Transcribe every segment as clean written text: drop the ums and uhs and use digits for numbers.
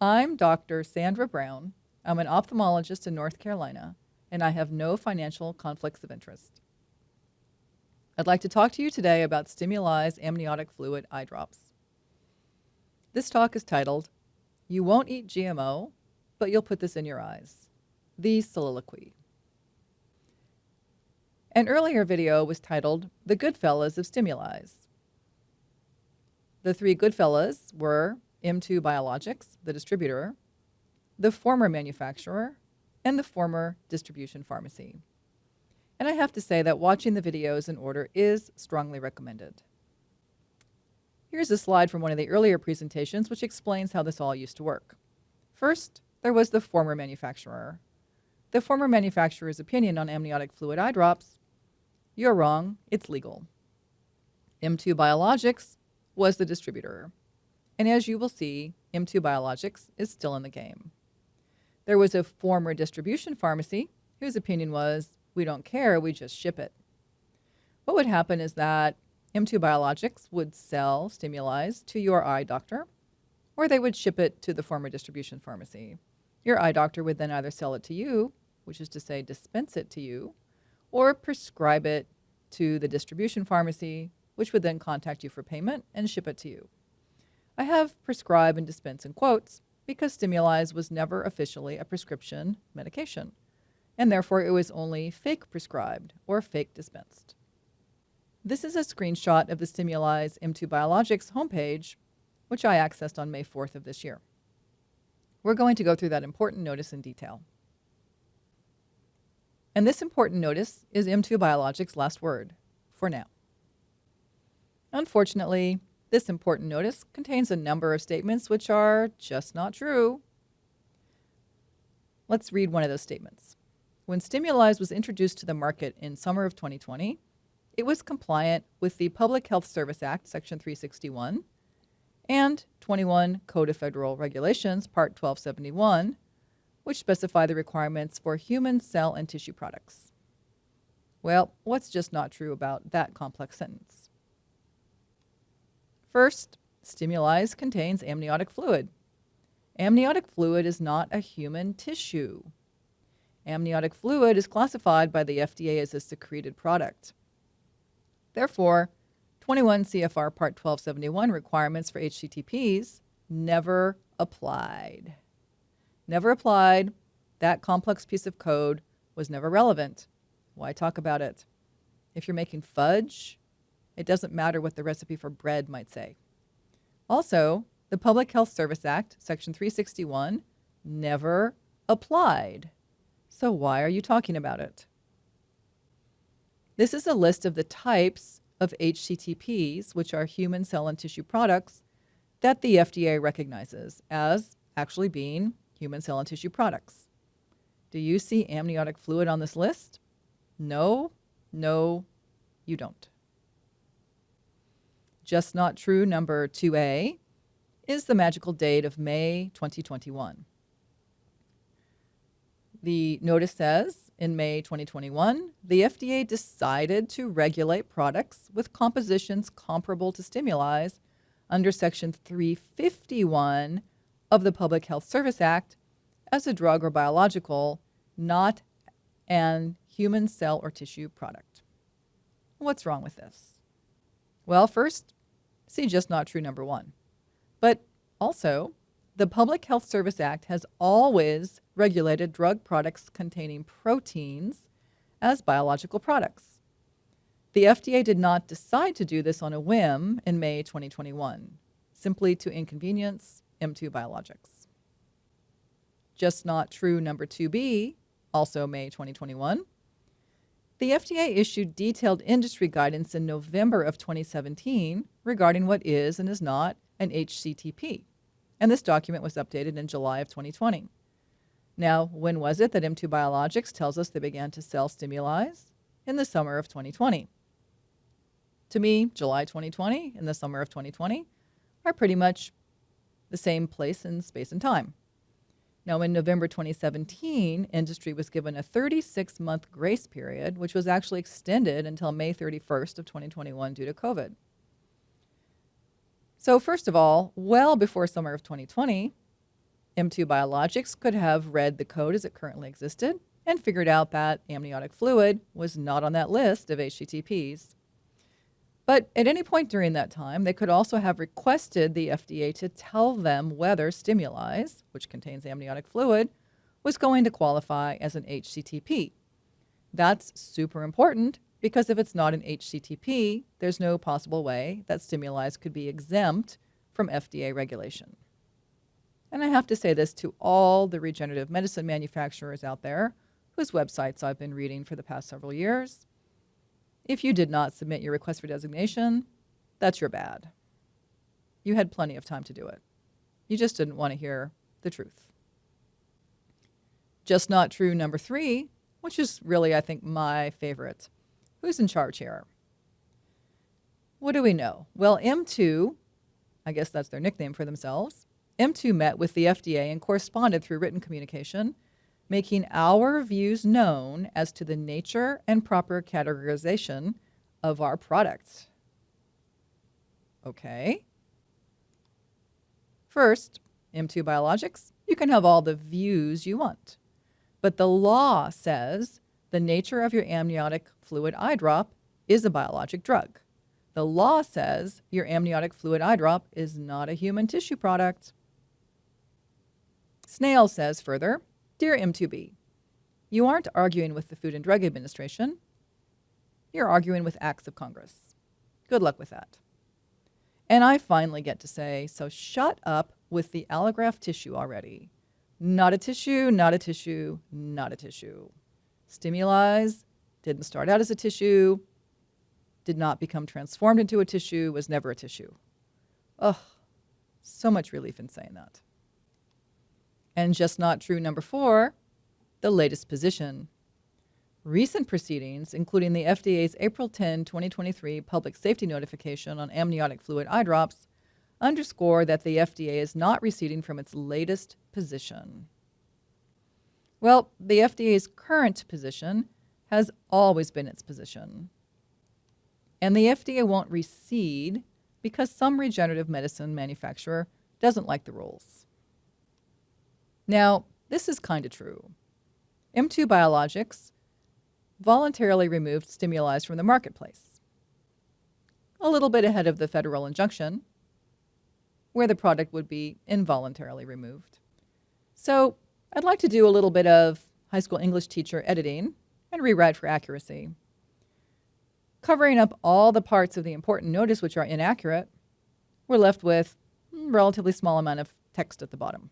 I'm Dr. Sandra Brown. I'm an ophthalmologist in North Carolina, and I have no financial conflicts of interest. I'd like to talk to you today about StimulEyes amniotic fluid eye drops. This talk is titled, You Won't Eat GMO, but You'll Put This in Your Eyes, the Soliloquy. An earlier video was titled, The Goodfellas of StimulEyes. The three Goodfellas were M2 Biologics, the distributor, the former manufacturer, and the former distribution pharmacy. And I have to say that watching the videos in order is strongly recommended. Here's a slide from one of the earlier presentations which explains how this all used to work. First, there was the former manufacturer. The former manufacturer's opinion on amniotic fluid eye drops: you're wrong, it's legal. M2 Biologics was the distributor. And as you will see, M2 Biologics is still in the game. There was a former distribution pharmacy whose opinion was, we don't care, we just ship it. What would happen is that M2 Biologics would sell StimulEyes to your eye doctor, or they would ship it to the former distribution pharmacy. Your eye doctor would then either sell it to you, which is to say dispense it to you, or prescribe it to the distribution pharmacy, which would then contact you for payment and ship it to you. I have prescribe and dispense in quotes because StimulEyes was never officially a prescription medication, and therefore it was only fake prescribed or fake dispensed. This is a screenshot of the StimulEyes M2 Biologics homepage, which I accessed on May 4th of this year. We're going to go through that important notice in detail. And this important notice is M2 Biologics' last word, for now. Unfortunately, this important notice contains a number of statements which are just not true. Let's read one of those statements. When StimulEyes was introduced to the market in summer of 2020, it was compliant with the Public Health Service Act, Section 361, and 21 Code of Federal Regulations, Part 1271, which specify the requirements for human cell and tissue products. Well, what's just not true about that complex sentence? First, StimulEyes contains amniotic fluid. Amniotic fluid is not a human tissue. Amniotic fluid is classified by the FDA as a secreted product. Therefore, 21 CFR Part 1271 requirements for HCTPs never applied. Never applied. That complex piece of code was never relevant. Why talk about it? If you're making fudge, it doesn't matter what the recipe for bread might say. Also, the Public Health Service Act, Section 361, never applied. So why are you talking about it? This is a list of the types of HCTPs, which are human cell and tissue products, that the FDA recognizes as actually being human cell and tissue products. Do you see amniotic fluid on this list? No, you don't. Just not true number 2A is the magical date of May 2021. The notice says, in May 2021, the FDA decided to regulate products with compositions comparable to StimulEyes under Section 351 of the Public Health Service Act as a drug or biological, not an human cell or tissue product. What's wrong with this? Well, first, see just not true number 1. But also, the Public Health Service Act has always regulated drug products containing proteins as biological products. The FDA did not decide to do this on a whim in May 2021, simply to inconvenience M2 Biologics. Just not true number 2B, also May 2021. The FDA issued detailed industry guidance in November of 2017 regarding what is and is not an HCTP, and this document was updated in July of 2020. Now, when was it that M2 Biologics tells us they began to sell StimulEyes? In the summer of 2020. To me, July 2020 and the summer of 2020 are pretty much the same place in space and time. Now, in November 2017, industry was given a 36-month grace period, which was actually extended until May 31st of 2021 due to COVID. So first of all, well before summer of 2020, M2 Biologics could have read the code as it currently existed and figured out that amniotic fluid was not on that list of HCTPs. But at any point during that time, they could also have requested the FDA to tell them whether StimulEyes, which contains amniotic fluid, was going to qualify as an HCTP. That's super important because if it's not an HCTP, there's no possible way that StimulEyes could be exempt from FDA regulation. And I have to say this to all the regenerative medicine manufacturers out there whose websites I've been reading for the past several years. If you did not submit your request for designation, that's your bad. You had plenty of time to do it. You just didn't want to hear the truth. Just not true number 3, which is really, I think, my favorite. Who's in charge here? What do we know? Well, M2, I guess that's their nickname for themselves, M2 met with the FDA and corresponded through written communication, making our views known as to the nature and proper categorization of our product. Okay. First, M2 Biologics, you can have all the views you want. But the law says the nature of your amniotic fluid eye drop is a biologic drug. The law says your amniotic fluid eye drop is not a human tissue product. Snail says further, Dear M2B, you aren't arguing with the Food and Drug Administration. You're arguing with acts of Congress. Good luck with that. And I finally get to say, so shut up with the allograft tissue already. Not a tissue, not a tissue, not a tissue. StimulEyes didn't start out as a tissue, did not become transformed into a tissue, was never a tissue. Ugh, so much relief in saying that. And just not true number 4, the latest position. Recent proceedings, including the FDA's April 10, 2023 public safety notification on amniotic fluid eye drops, underscore that the FDA is not receding from its latest position. Well, the FDA's current position has always been its position. And the FDA won't recede because some regenerative medicine manufacturer doesn't like the rules. Now, this is kind of true. M2 Biologics voluntarily removed StimulEyes from the marketplace, a little bit ahead of the federal injunction, where the product would be involuntarily removed. So I'd like to do a little bit of high school English teacher editing and rewrite for accuracy. Covering up all the parts of the important notice which are inaccurate, we're left with a relatively small amount of text at the bottom.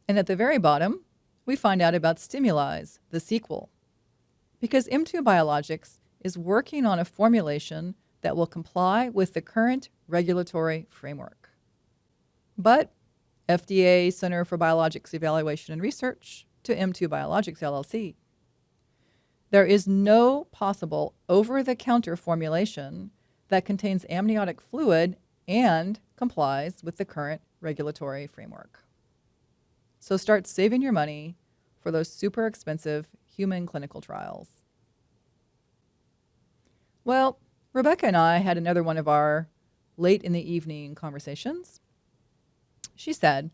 And at the very bottom, we find out about StimulEyes, the sequel, because M2 Biologics is working on a formulation that will comply with the current regulatory framework. But FDA Center for Biologics Evaluation and Research to M2 Biologics LLC. There is no possible over-the-counter formulation that contains amniotic fluid and complies with the current regulatory framework. So start saving your money for those super expensive human clinical trials. Well, Rebecca and I had another one of our late in the evening conversations. She said,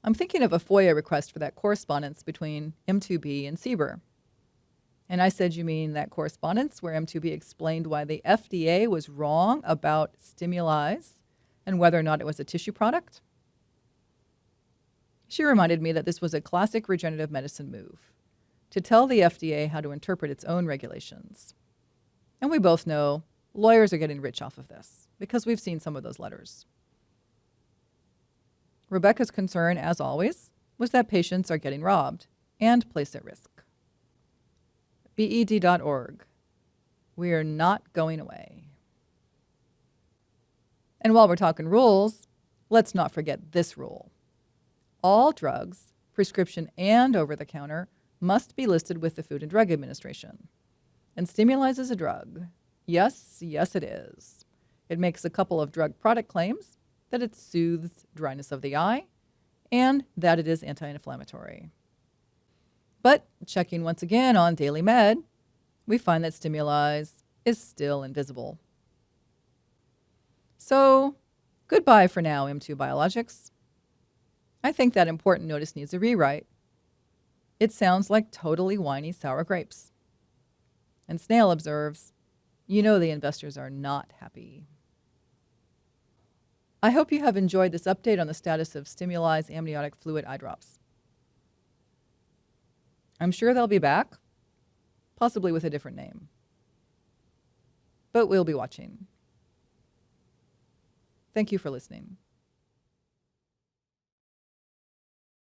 I'm thinking of a FOIA request for that correspondence between M2B and CBER. And I said, you mean that correspondence where M2B explained why the FDA was wrong about StimulEyes and whether or not it was a tissue product? She reminded me that this was a classic regenerative medicine move, to tell the FDA how to interpret its own regulations. And we both know lawyers are getting rich off of this, because we've seen some of those letters. Rebecca's concern, as always, was that patients are getting robbed and placed at risk. BED.org. We are not going away. And while we're talking rules, let's not forget this rule. All drugs, prescription and over-the-counter, must be listed with the Food and Drug Administration. And StimulEyes is a drug. Yes, yes it is. It makes a couple of drug product claims, that it soothes dryness of the eye, and that it is anti-inflammatory. But checking once again on Daily Med, we find that StimulEyes is still invisible. So, goodbye for now, M2 Biologics. I think that important notice needs a rewrite. It sounds like totally whiny sour grapes. And Snail observes, you know the investors are not happy. I hope you have enjoyed this update on the status of StimulEyes amniotic fluid eye drops. I'm sure they'll be back, possibly with a different name. But we'll be watching. Thank you for listening.